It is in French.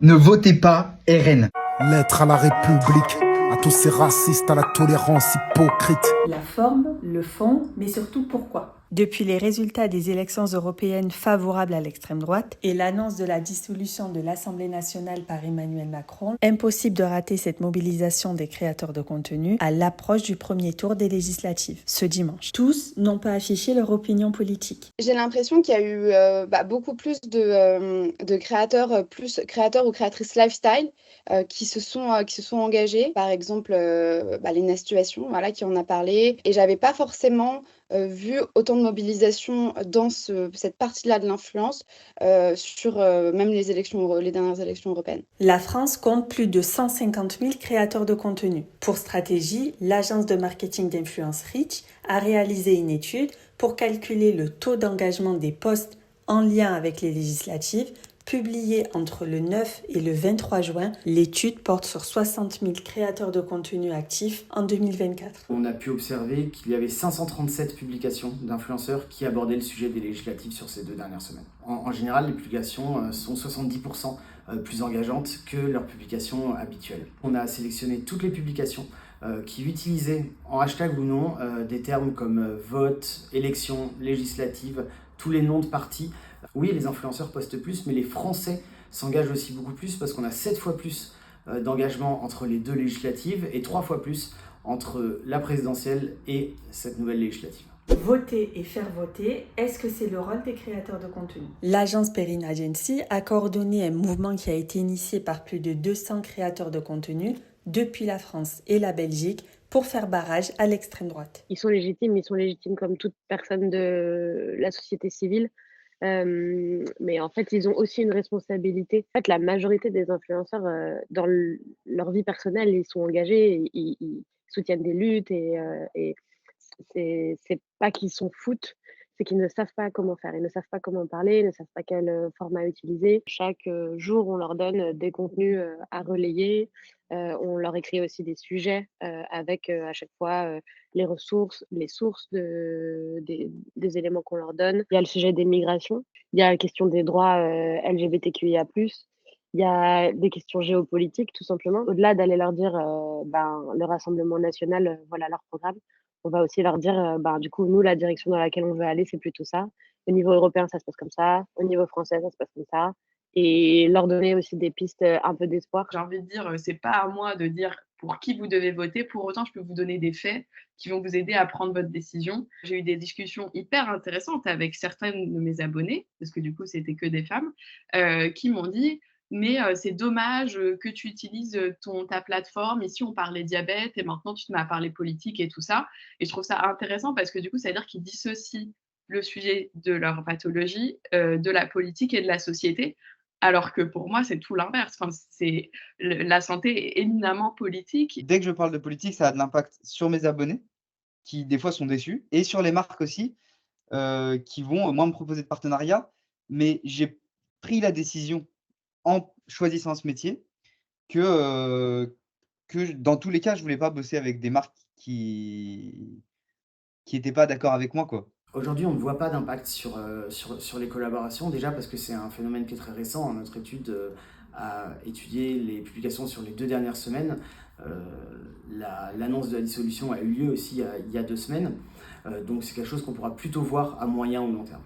Ne votez pas RN. Lettre à la République, à tous ces racistes, à la tolérance hypocrite. La forme, le fond, mais surtout pourquoi. Depuis les résultats des élections européennes favorables à l'extrême droite et l'annonce de la dissolution de l'Assemblée nationale par Emmanuel Macron, impossible de rater cette mobilisation des créateurs de contenu à l'approche du premier tour des législatives, ce dimanche. Tous n'ont pas affiché leur opinion politique. J'ai l'impression qu'il y a eu beaucoup plus de créateurs, plus créateurs ou créatrices lifestyle qui se sont engagés. Par exemple, Lena Situation, voilà, qui en a parlé. Et j'avais pas forcément vu autant de mobilisation dans cette partie-là de l'influence sur même les dernières élections européennes. La France compte plus de 150 000 créateurs de contenu. Pour stratégie, l'agence de marketing d'influence Reach a réalisé une étude pour calculer le taux d'engagement des posts en lien avec les législatives. Publiée entre le 9 et le 23 juin, l'étude porte sur 60 000 créateurs de contenu actifs en 2024. On a pu observer qu'il y avait 537 publications d'influenceurs qui abordaient le sujet des législatives sur ces 2 dernières semaines. En général, les publications sont 70% plus engageantes que leurs publications habituelles. On a sélectionné toutes les publications qui utilisaient, en hashtag ou non, des termes comme vote, élection, législative, tous les noms de partis. Oui, les influenceurs postent plus, mais les Français s'engagent aussi beaucoup plus parce qu'on a 7 fois plus d'engagement entre les 2 législatives et 3 fois plus entre la présidentielle et cette nouvelle législative. Voter et faire voter, est-ce que c'est le rôle des créateurs de contenu ? L'agence Perrine Agency a coordonné un mouvement qui a été initié par plus de 200 créateurs de contenu depuis la France et la Belgique pour faire barrage à l'extrême droite. Ils sont légitimes comme toute personne de la société civile. Mais en fait, ils ont aussi une responsabilité. En fait, la majorité des influenceurs, dans leur vie personnelle, ils sont engagés, ils soutiennent des luttes et c'est pas qu'ils s'en foutent, c'est qu'ils ne savent pas comment faire. Ils ne savent pas comment parler, ils ne savent pas quel format utiliser. Chaque jour, on leur donne des contenus à relayer. On leur écrit aussi des sujets avec à chaque fois les sources des éléments qu'on leur donne. Il y a le sujet des migrations, il y a la question des droits LGBTQIA+, il y a des questions géopolitiques, tout simplement. Au-delà d'aller leur dire, le Rassemblement national, voilà leur programme, on va aussi leur dire, du coup, nous, la direction dans laquelle on veut aller, c'est plutôt ça. Au niveau européen, ça se passe comme ça. Au niveau français, ça se passe comme ça. Et leur donner aussi des pistes un peu d'espoir. J'ai envie de dire, c'est pas à moi de dire pour qui vous devez voter. Pour autant, je peux vous donner des faits qui vont vous aider à prendre votre décision. J'ai eu des discussions hyper intéressantes avec certaines de mes abonnés, parce que du coup, c'était que des femmes, qui m'ont dit: «Mais c'est dommage, que tu utilises, ta plateforme. Ici, on parlait diabète et maintenant tu te mets à parler politique et tout ça», et je trouve ça intéressant parce que du coup, ça veut dire qu'ils dissocient le sujet de leur pathologie, de la politique et de la société. Alors que pour moi, c'est tout l'inverse. Enfin, c'est la santé est éminemment politique. Dès que je parle de politique, ça a de l'impact sur mes abonnés, qui des fois sont déçus, et sur les marques aussi, qui vont, moi, me proposer de partenariats. Mais j'ai pris la décision, en choisissant ce métier, que dans tous les cas, je voulais pas bosser avec des marques qui étaient pas d'accord avec moi, quoi. Aujourd'hui, on ne voit pas d'impact sur les collaborations, déjà parce que c'est un phénomène qui est très récent. Notre étude a étudié les publications sur les 2 dernières semaines. L'annonce de la dissolution a eu lieu aussi il y a 2 semaines. Donc c'est quelque chose qu'on pourra plutôt voir à moyen ou long terme.